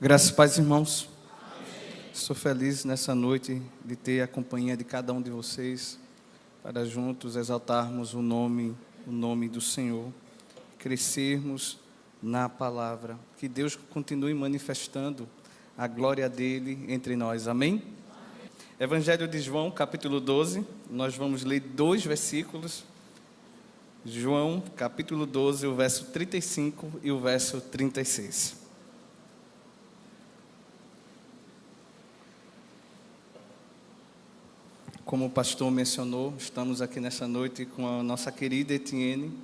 Graças e paz, irmãos. Estou feliz nessa noite de ter a companhia de cada um de vocês para juntos exaltarmos o nome do Senhor, crescermos na palavra, que Deus continue manifestando a glória dele entre nós. Amém? Evangelho de João, capítulo 12, nós vamos ler 2 versículos. João, capítulo 12, o verso 35 e o verso 36. Como o pastor mencionou, estamos aqui nessa noite com a nossa querida Etienne,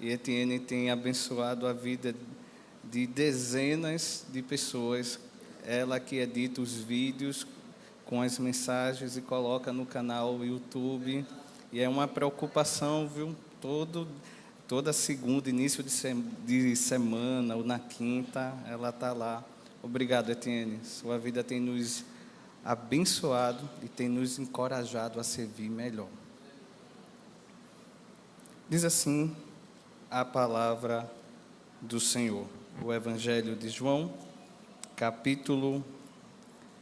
e Etienne tem abençoado a vida de dezenas de pessoas. Ela que edita os vídeos com as mensagens e coloca no canal YouTube, e é uma preocupação, viu? Toda segunda, início de semana, ou na quinta, ela está lá. Obrigado, Etienne. Sua vida tem nos abençoado e tem nos encorajado a servir melhor. Diz assim a palavra do Senhor, o Evangelho de João, capítulo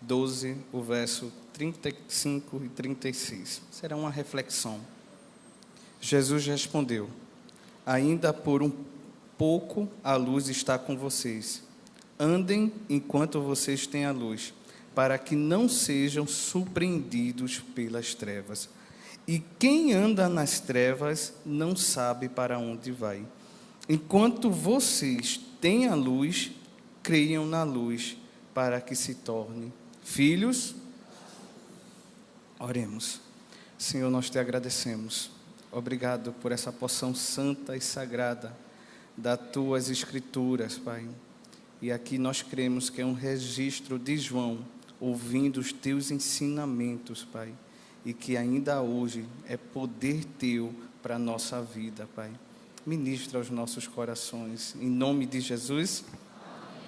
12, o verso 35 e 36. Será uma reflexão. Jesus respondeu: ainda por um pouco a luz está com vocês. Andem enquanto vocês têm a luz, para que não sejam surpreendidos pelas trevas. E quem anda nas trevas não sabe para onde vai. Enquanto vocês têm a luz, creiam na luz, para que se tornem filhos. Oremos. Senhor, nós te agradecemos. Obrigado por essa porção santa e sagrada das tuas escrituras, Pai. E aqui nós cremos que é um registro de João, ouvindo os teus ensinamentos, Pai, e que ainda hoje é poder teu para a nossa vida, Pai. Ministra aos nossos corações, em nome de Jesus,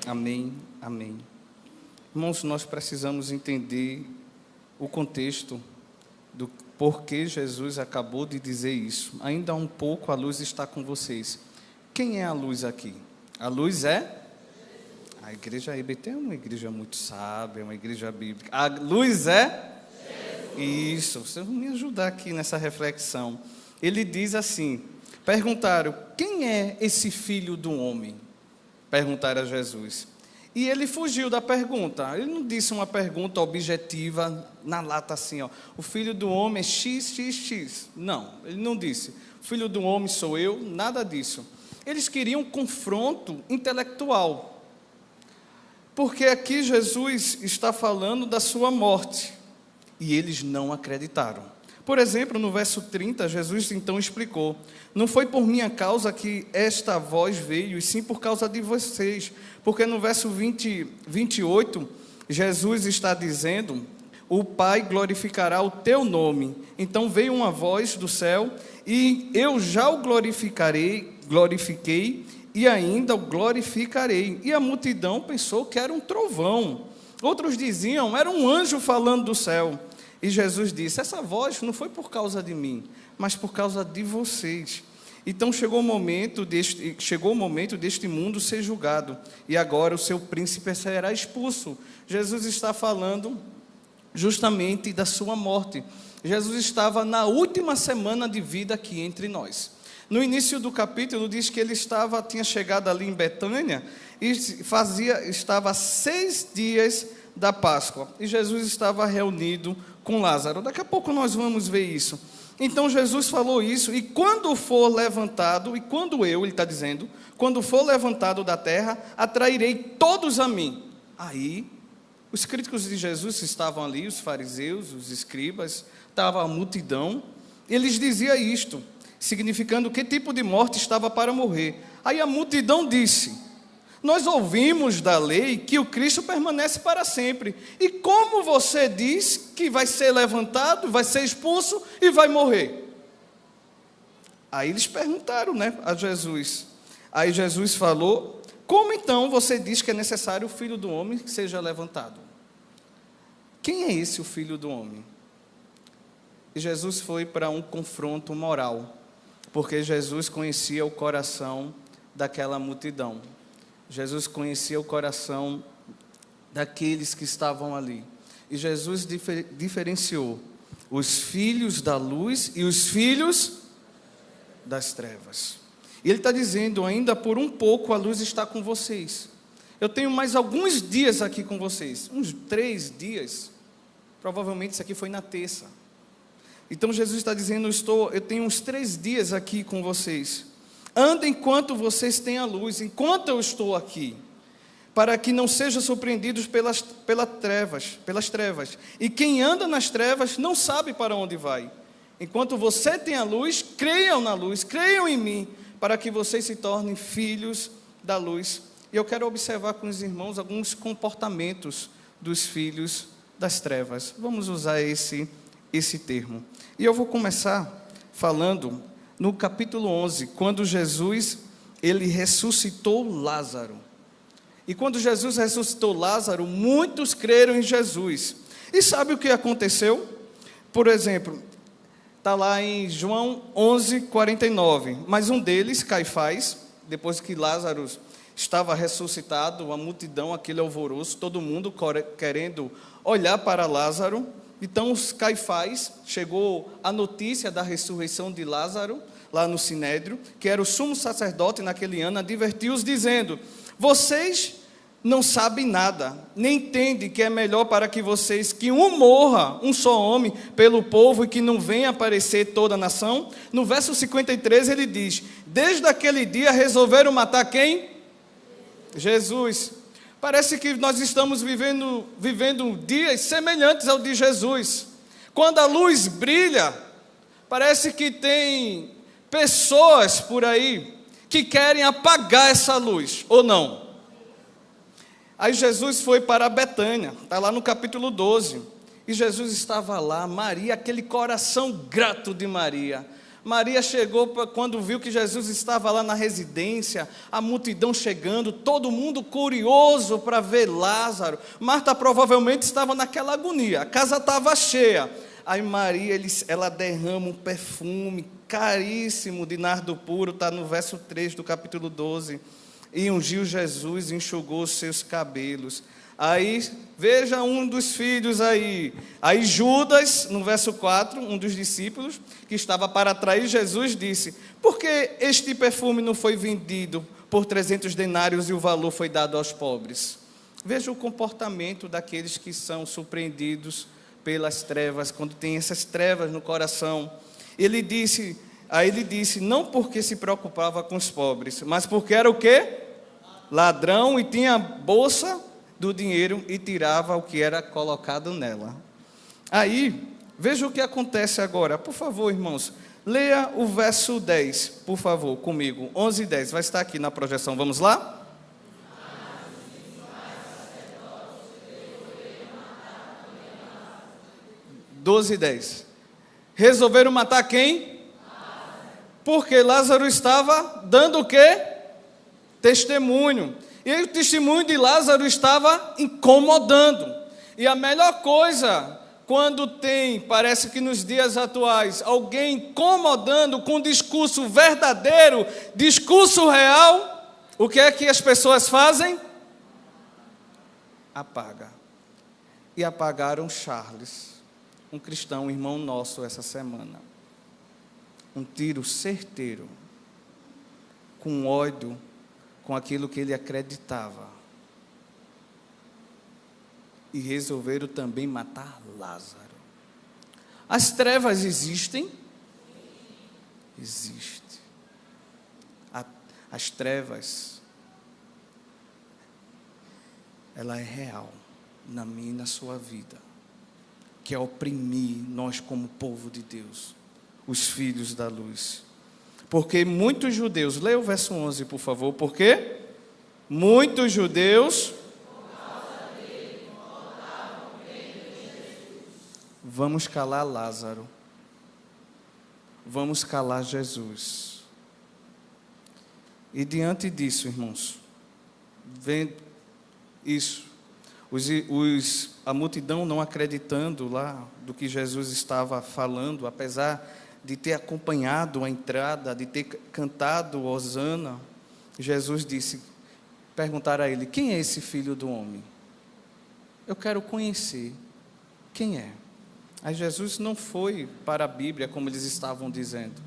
amém, amém. Irmãos, nós precisamos entender o contexto do porquê Jesus acabou de dizer isso. Ainda um pouco a luz está com vocês. Quem é a luz aqui? A luz é? A igreja IBT é uma igreja muito sábia, uma igreja bíblica. A luz é? Jesus. Isso, vocês vão me ajudar aqui nessa reflexão. Ele diz assim, perguntaram, quem é esse filho do homem? Perguntaram a Jesus. E ele fugiu da pergunta. Ele não disse uma pergunta objetiva, na lata assim, ó. O filho do homem é XXX. Não, ele não disse. O filho do homem sou eu, nada disso. Eles queriam um confronto intelectual. Porque aqui Jesus está falando da sua morte, e eles não acreditaram. Por exemplo, no verso 30, Jesus então explicou, não foi por minha causa que esta voz veio, e sim por causa de vocês, porque no verso 28, Jesus está dizendo, o Pai glorificará o teu nome, então veio uma voz do céu, e eu já o glorifiquei, e ainda o glorificarei. E a multidão pensou que era um trovão. Outros diziam, era um anjo falando do céu. E Jesus disse, essa voz não foi por causa de mim, mas por causa de vocês. Então chegou o momento deste mundo ser julgado, e agora o seu príncipe será expulso. Jesus está falando justamente da sua morte. Jesus estava na última semana de vida aqui entre nós. No início do capítulo diz que ele tinha chegado ali em Betânia e estava 6 dias da Páscoa. E Jesus estava reunido com Lázaro. Daqui a pouco nós vamos ver isso. Então Jesus falou isso, e quando for levantado, ele está dizendo, quando for levantado da terra, atrairei todos a mim. Aí, os críticos de Jesus estavam ali, os fariseus, os escribas, estava a multidão, eles diziam isto, significando que tipo de morte estava para morrer. Aí a multidão disse, nós ouvimos da lei que o Cristo permanece para sempre, e como você diz que vai ser levantado, vai ser expulso e vai morrer? Aí eles perguntaram, a Jesus. Aí Jesus falou, como então você diz que é necessário o Filho do Homem que seja levantado? Quem é esse o Filho do Homem? E Jesus foi para um confronto moral, porque Jesus conhecia o coração daquela multidão. Jesus conhecia o coração daqueles que estavam ali. E Jesus diferenciou os filhos da luz e os filhos das trevas. E ele está dizendo, ainda por um pouco a luz está com vocês. Eu tenho mais alguns dias aqui com vocês, uns 3 dias. Provavelmente isso aqui foi na terça. Então Jesus está dizendo, eu tenho uns 3 dias aqui com vocês. Andem enquanto vocês têm a luz, enquanto eu estou aqui, para que não sejam surpreendidos pelas trevas. E quem anda nas trevas não sabe para onde vai. Enquanto você tem a luz, creiam na luz, creiam em mim, para que vocês se tornem filhos da luz. E eu quero observar com os irmãos alguns comportamentos dos filhos das trevas. Vamos usar esse termo. E eu vou começar falando no capítulo 11, quando Jesus, ele ressuscitou Lázaro. E quando Jesus ressuscitou Lázaro, muitos creram em Jesus. E sabe o que aconteceu? Por exemplo, está lá em João 11, 49. Mas um deles, Caifás, depois que Lázaro estava ressuscitado, a multidão, aquele alvoroço, todo mundo querendo olhar para Lázaro. Então, os Caifás, chegou a notícia da ressurreição de Lázaro, lá no Sinédrio, que era o sumo sacerdote naquele ano, advertiu-os dizendo, vocês não sabem nada, nem entendem que é melhor para que vocês, que um morra, um só homem, pelo povo, e que não venha aparecer toda a nação. No verso 53 ele diz, desde aquele dia resolveram matar quem? Jesus. Parece que nós estamos vivendo dias semelhantes ao de Jesus. Quando a luz brilha, parece que tem pessoas por aí que querem apagar essa luz, ou não? Aí Jesus foi para Betânia, está lá no capítulo 12, e Jesus estava lá, Maria, aquele coração grato de Maria. Maria chegou quando viu que Jesus estava lá na residência, a multidão chegando, todo mundo curioso para ver Lázaro. Marta provavelmente estava naquela agonia, a casa estava cheia. Aí Maria, ela derrama um perfume caríssimo de nardo puro, está no verso 3 do capítulo 12. E ungiu Jesus, enxugou os seus cabelos. Aí, veja um dos filhos aí. Aí Judas, no verso 4, um dos discípulos, que estava para trair Jesus, disse, por que este perfume não foi vendido por 300 denários e o valor foi dado aos pobres? Veja o comportamento daqueles que são surpreendidos pelas trevas, quando tem essas trevas no coração. Ele disse, não porque se preocupava com os pobres, mas porque era o quê? Ladrão, e tinha a bolsa do dinheiro e tirava o que era colocado nela. Aí, veja o que acontece agora. Por favor, irmãos, leia o verso 10, por favor, comigo. 11 e 10, vai estar aqui na projeção. Vamos lá? 12 e 10. Resolveram matar quem? Porque Lázaro estava dando o quê? Testemunho. E aí o testemunho de Lázaro estava incomodando. E a melhor coisa, quando tem, parece que nos dias atuais, alguém incomodando com discurso verdadeiro, discurso real, o que é que as pessoas fazem? Apaga. E apagaram Charles, um cristão, um irmão nosso, essa semana. Um tiro certeiro, com ódio, com aquilo que ele acreditava. E resolveram também matar Lázaro. As trevas existem? Existe. As trevas, ela é real na minha e na sua vida, que é oprimir nós como povo de Deus, os filhos da luz. Porque muitos judeus, leia o verso 11, por favor, porque muitos judeus, vamos calar Lázaro, vamos calar Jesus. E diante disso, irmãos, vendo isso, a multidão não acreditando lá do que Jesus estava falando, apesar de ter acompanhado a entrada, de ter cantado Hosana, Jesus disse, perguntaram a ele, quem é esse filho do homem? eu quero conhecer quem é. Aí Jesus não foi para a Bíblia como eles estavam dizendo.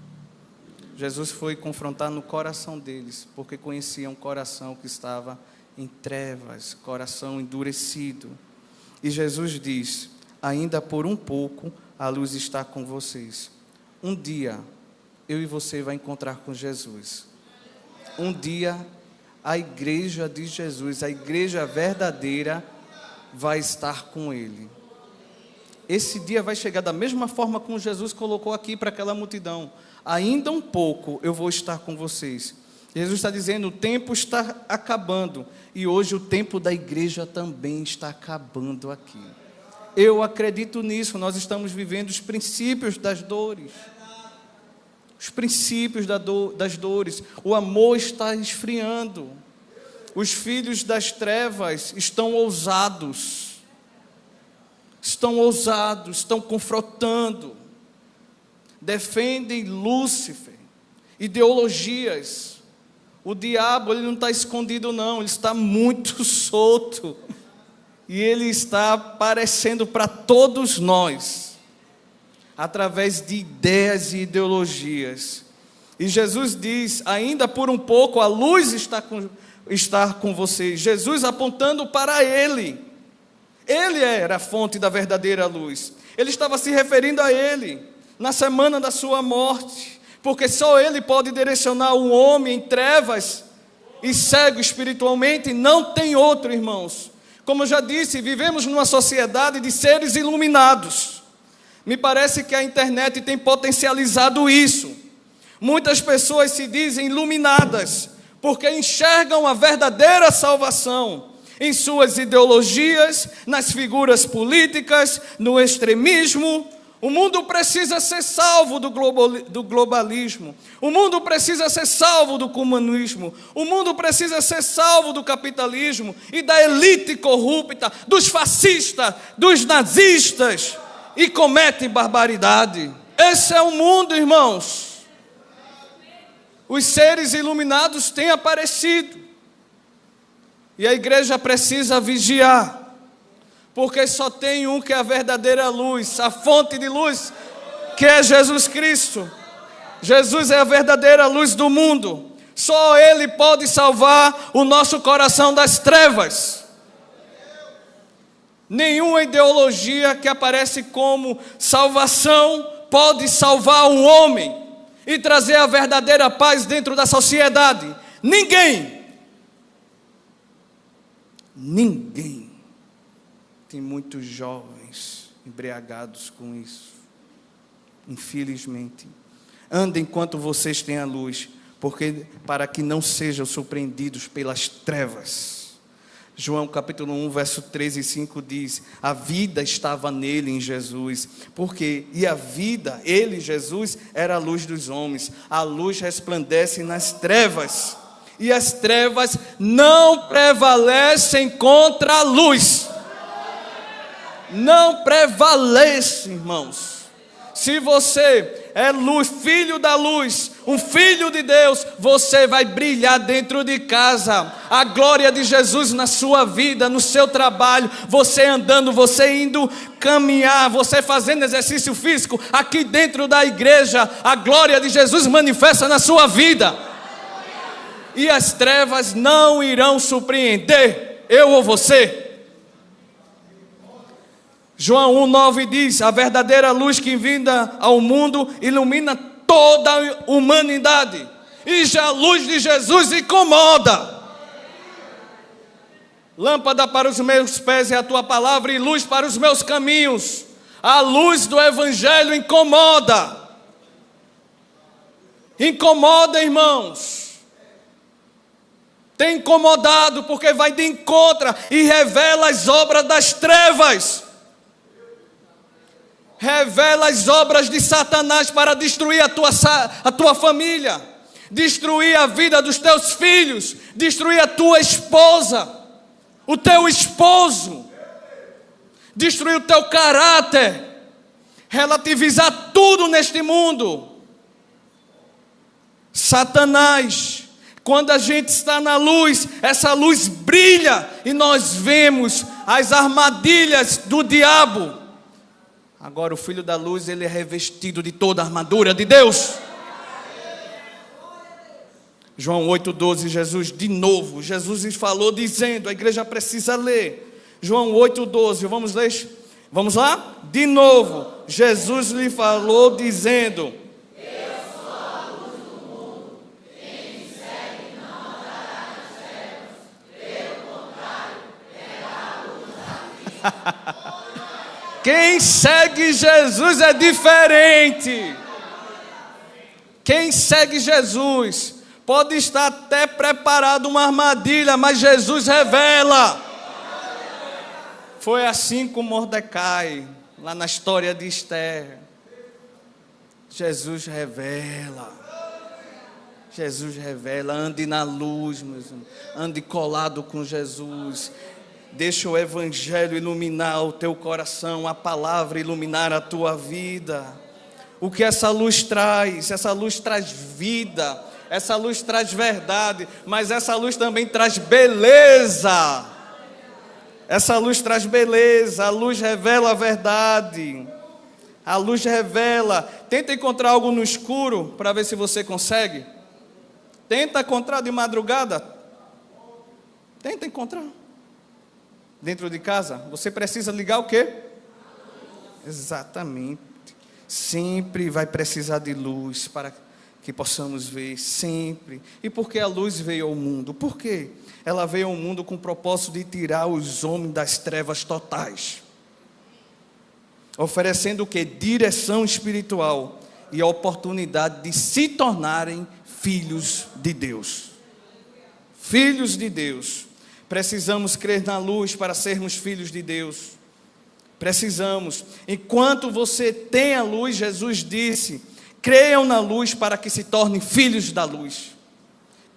Jesus foi confrontar no coração deles, porque conhecia um coração que estava em trevas, coração endurecido. E Jesus diz: ainda por um pouco a luz está com vocês. Um dia eu e você vai encontrar com Jesus. Um dia a igreja de Jesus, a igreja verdadeira, vai estar com Ele. Esse dia vai chegar da mesma forma como Jesus colocou aqui para aquela multidão: ainda um pouco eu vou estar com vocês. Jesus está dizendo: o tempo está acabando, e hoje o tempo da igreja também está acabando aqui. Eu acredito nisso. Nós estamos vivendo os princípios das dores, os princípios das dores. O amor está esfriando, os filhos das trevas estão ousados, estão confrontando, defendem Lúcifer, ideologias. O diabo, ele não está escondido não, ele está muito solto, e ele está aparecendo para todos nós, através de ideias e ideologias. E Jesus diz: ainda por um pouco a luz está com vocês. Jesus apontando para Ele. Ele era a fonte da verdadeira luz. Ele estava se referindo a Ele, na semana da sua morte, porque só Ele pode direcionar um homem em trevas e cego espiritualmente. Não tem outro, irmãos. Como eu já disse, vivemos numa sociedade de seres iluminados. Me parece que a internet tem potencializado isso. Muitas pessoas se dizem iluminadas, porque enxergam a verdadeira salvação em suas ideologias, nas figuras políticas, no extremismo. O mundo precisa ser salvo do globalismo. O mundo precisa ser salvo do comunismo. O mundo precisa ser salvo do capitalismo e da elite corrupta, dos fascistas, dos nazistas, e cometem barbaridade. Esse é o mundo, irmãos. Os seres iluminados têm aparecido, e a igreja precisa vigiar, porque só tem um que é a verdadeira luz, a fonte de luz, que é Jesus Cristo. Jesus é a verdadeira luz do mundo. Só Ele pode salvar o nosso coração das trevas. Nenhuma ideologia que aparece como salvação pode salvar um homem e trazer a verdadeira paz dentro da sociedade. Ninguém. Tem muitos jovens embriagados com isso, infelizmente. Andem enquanto vocês têm a luz, porque para que não sejam surpreendidos pelas trevas. João capítulo 1, verso 13 e 5 diz: a vida estava nele, em Jesus, e a vida, ele, Jesus, era a luz dos homens. A luz resplandece nas trevas, e as trevas não prevalecem contra a luz. Não prevalece, irmãos. Se você é luz, filho da luz, um filho de Deus, você vai brilhar dentro de casa. A glória de Jesus na sua vida, no seu trabalho, você andando, você indo caminhar, você fazendo exercício físico, aqui dentro da igreja, a glória de Jesus manifesta na sua vida. E as trevas não irão surpreender eu ou você. João 1,9 diz: a verdadeira luz que vinda ao mundo ilumina toda a humanidade, e já a luz de Jesus incomoda. Lâmpada para os meus pés é a tua palavra, e luz para os meus caminhos. A luz do Evangelho incomoda. Incomoda, irmãos. Tem incomodado, porque vai de encontro e revela as obras das trevas. Revela as obras de Satanás para destruir a tua família, destruir a vida dos teus filhos, destruir a tua esposa, o teu esposo, destruir o teu caráter, relativizar tudo neste mundo. Satanás Quando a gente está na luz, essa luz brilha e nós vemos as armadilhas do diabo. Agora o filho da luz, ele é revestido de toda a armadura de Deus. João 8,12, Jesus falou dizendo, a igreja precisa ler. João 8,12, vamos ler? Vamos lá? De novo, Jesus lhe falou dizendo: eu sou a luz do mundo, quem me segue não andará nas trevas, pelo contrário, terá a luz da vida. Quem segue Jesus é diferente. Quem segue Jesus pode estar até preparado uma armadilha, mas Jesus revela. Foi assim com Mordecai, lá na história de Esther. Jesus revela. Jesus revela. Ande na luz, meus irmãos. Ande colado com Jesus. Deixa o Evangelho iluminar o teu coração, a palavra iluminar a tua vida. O que essa luz traz? Essa luz traz vida. Essa luz traz verdade. Mas essa luz também traz beleza. Essa luz traz beleza, a luz revela a verdade, a luz revela. Tenta encontrar algo no escuro, para ver se você consegue. Tenta encontrar de madrugada. Tenta encontrar. Dentro de casa, você precisa ligar o quê? Exatamente. Sempre vai precisar de luz para que possamos ver, sempre. E por que a luz veio ao mundo? Por quê? Ela veio ao mundo com o propósito de tirar os homens das trevas totais, oferecendo o quê? Direção espiritual e a oportunidade de se tornarem filhos de Deus. Filhos de Deus. Precisamos crer na luz para sermos filhos de Deus. Precisamos. Enquanto você tem a luz, Jesus disse: creiam na luz para que se tornem filhos da luz.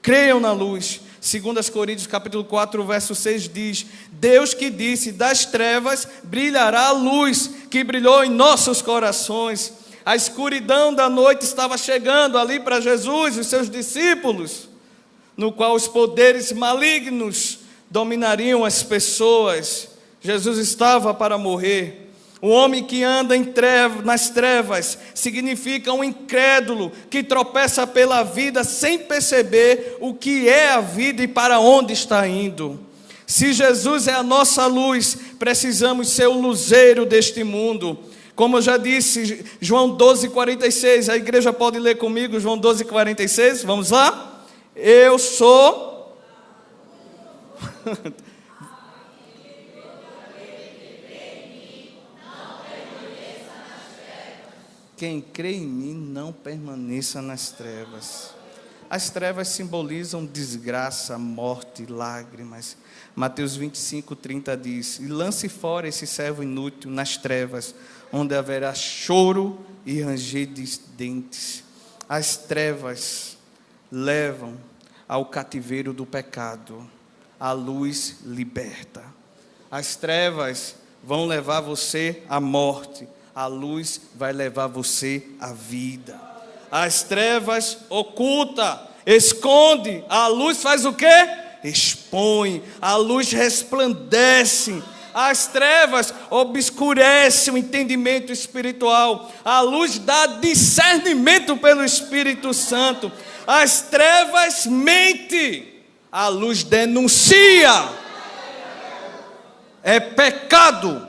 Creiam na luz. 2 Coríntios capítulo 4, verso 6 diz: Deus que disse, das trevas brilhará a luz, que brilhou em nossos corações. A escuridão da noite estava chegando ali para Jesus e os seus discípulos, no qual os poderes malignos dominariam as pessoas. Jesus estava para morrer. O homem que anda nas trevas significa um incrédulo que tropeça pela vida sem perceber o que é a vida e para onde está indo. Se Jesus é a nossa luz, precisamos ser o luzeiro deste mundo. Como eu já disse, João 12,46, a igreja pode ler comigo, João 12,46, vamos lá? Eu sou... Quem crê em mim não permaneça nas trevas. As trevas simbolizam desgraça, morte, lágrimas. Mateus 25:30 diz: e lance fora esse servo inútil nas trevas, onde haverá choro e ranger de dentes. As trevas levam ao cativeiro do pecado. A luz liberta. As trevas vão levar você à morte. A luz vai levar você à vida. As trevas oculta, esconde. A luz faz o quê? Expõe. A luz resplandece. As trevas obscurecem o entendimento espiritual. A luz dá discernimento pelo Espírito Santo. As trevas mentem. A luz denuncia. É pecado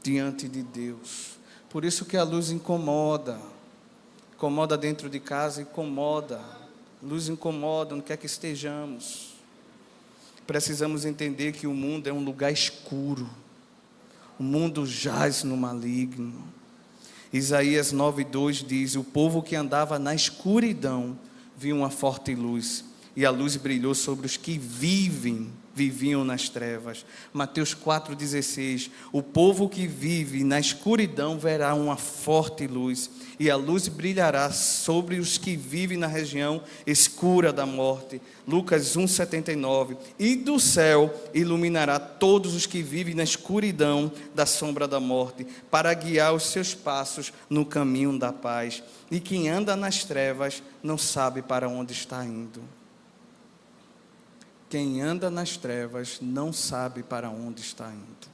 diante de Deus. Por isso que a luz incomoda. Incomoda dentro de casa, incomoda. Luz incomoda, não quer que estejamos. Precisamos entender que o mundo é um lugar escuro. O mundo jaz no maligno. Isaías 9:2 diz: o povo que andava na escuridão viu uma forte luz, e a luz brilhou sobre os que vivem viviam nas trevas. Mateus 4,16, o povo que vive na escuridão verá uma forte luz, e a luz brilhará sobre os que vivem na região escura da morte. Lucas 1,79, e do céu iluminará todos os que vivem na escuridão da sombra da morte, para guiar os seus passos no caminho da paz. E quem anda nas trevas não sabe para onde está indo. Quem anda nas trevas não sabe para onde está indo.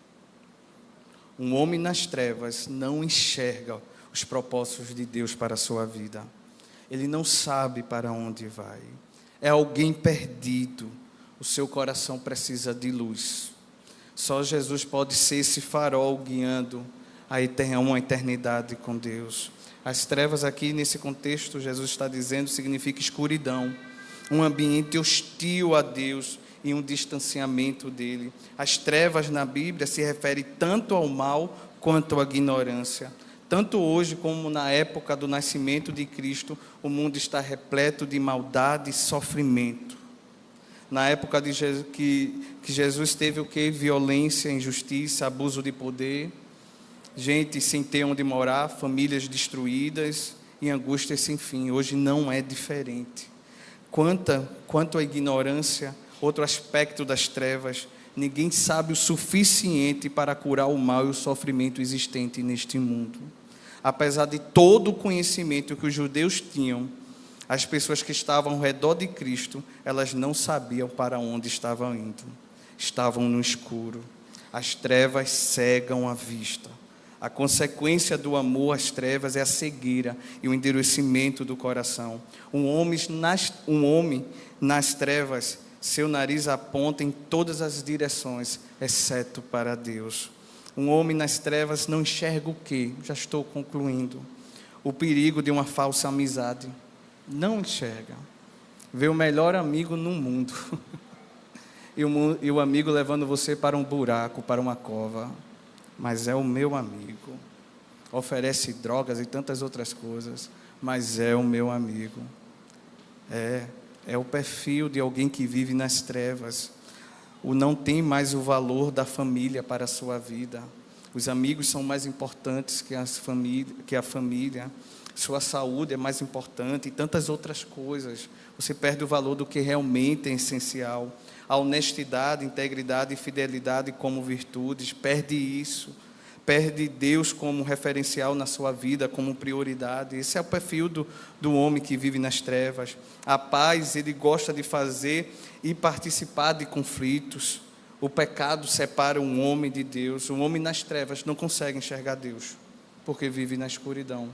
Um homem nas trevas não enxerga os propósitos de Deus para a sua vida. Ele não sabe para onde vai. É alguém perdido. O seu coração precisa de luz. Só Jesus pode ser esse farol guiando uma eternidade com Deus. As trevas aqui, nesse contexto, Jesus está dizendo, significa escuridão. Um ambiente hostil a Deus e um distanciamento dele. As trevas na Bíblia se referem tanto ao mal quanto à ignorância. Tanto hoje como na época do nascimento de Cristo, o mundo está repleto de maldade e sofrimento. Na época de Jesus, que Jesus teve o quê? Violência, injustiça, abuso de poder, gente sem ter onde morar, famílias destruídas e angústia sem fim. Hoje não é diferente. Quanto à ignorância, outro aspecto das trevas, ninguém sabe o suficiente para curar o mal e o sofrimento existente neste mundo. Apesar de todo o conhecimento que os judeus tinham, as pessoas que estavam ao redor de Cristo, elas não sabiam para onde estavam indo. Estavam no escuro. As trevas cegam a vista. A consequência do amor às trevas é a cegueira e o endurecimento do coração. Um homem nas trevas, seu nariz aponta em todas as direções, exceto para Deus. Um homem nas trevas não enxerga o quê? Já estou concluindo. O perigo de uma falsa amizade. Não enxerga. Vê o melhor amigo no mundo. E o amigo levando você para um buraco, para uma cova. Mas é o meu amigo. Oferece drogas e tantas outras coisas, mas é o meu amigo. É o perfil de alguém que vive nas trevas. O não tem mais o valor da família para a sua vida. Os amigos são mais importantes que a família. Sua saúde é mais importante e tantas outras coisas. Você perde o valor do que realmente é essencial. A honestidade, integridade e fidelidade como virtudes, perde isso. Perde Deus como referencial na sua vida, como prioridade. Esse é o perfil do homem que vive nas trevas. A paz, ele gosta de fazer e participar de conflitos. O pecado separa um homem de Deus. Um homem nas trevas não consegue enxergar Deus, porque vive na escuridão.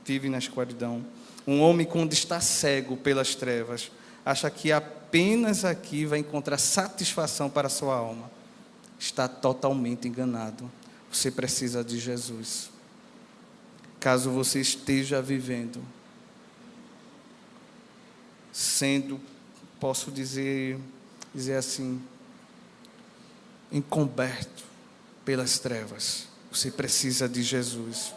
Vive na escuridão. Um homem, quando está cego pelas trevas, acha que apenas aqui vai encontrar satisfação para a sua alma. Está totalmente enganado. Você precisa de Jesus. Caso você esteja vivendo, posso dizer assim, encoberto pelas trevas, você precisa de Jesus.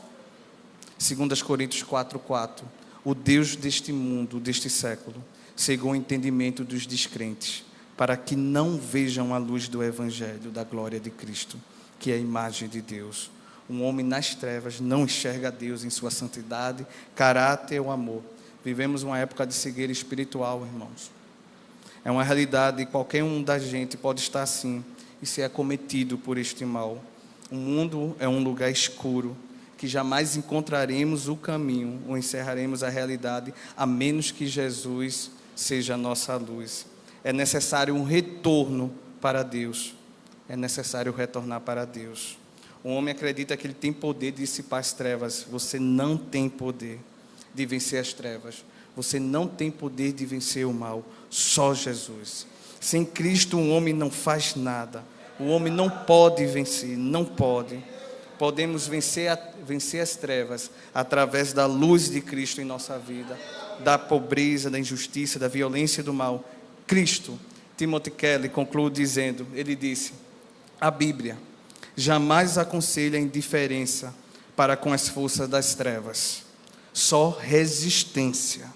2 Coríntios 4:4, o Deus deste mundo, deste século, cegou o entendimento dos descrentes, para que não vejam a luz do Evangelho da glória de Cristo, que é a imagem de Deus. Um homem nas trevas não enxerga Deus em sua santidade, caráter ou amor. Vivemos uma época de cegueira espiritual, irmãos. É uma realidade, qualquer um da gente pode estar assim e ser acometido por este mal. O mundo é um lugar escuro, que jamais encontraremos o caminho ou encerraremos a realidade, a menos que Jesus seja a nossa luz. É necessário um retorno para Deus. É necessário retornar para Deus. O homem acredita que ele tem poder de dissipar as trevas. Você não tem poder de vencer as trevas. Você não tem poder de vencer o mal. Só Jesus. Sem Cristo, um homem não faz nada. O homem não pode vencer, não pode. Podemos vencer as trevas através da luz de Cristo em nossa vida, da pobreza, da injustiça, da violência e do mal. Cristo, Timothy Keller conclui dizendo, ele disse, a Bíblia jamais aconselha indiferença para com as forças das trevas, só resistência,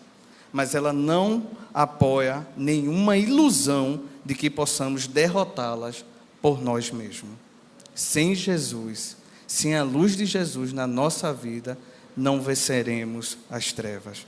mas ela não apoia nenhuma ilusão de que possamos derrotá-las por nós mesmos. Sem Jesus, sem a luz de Jesus na nossa vida, não venceremos as trevas.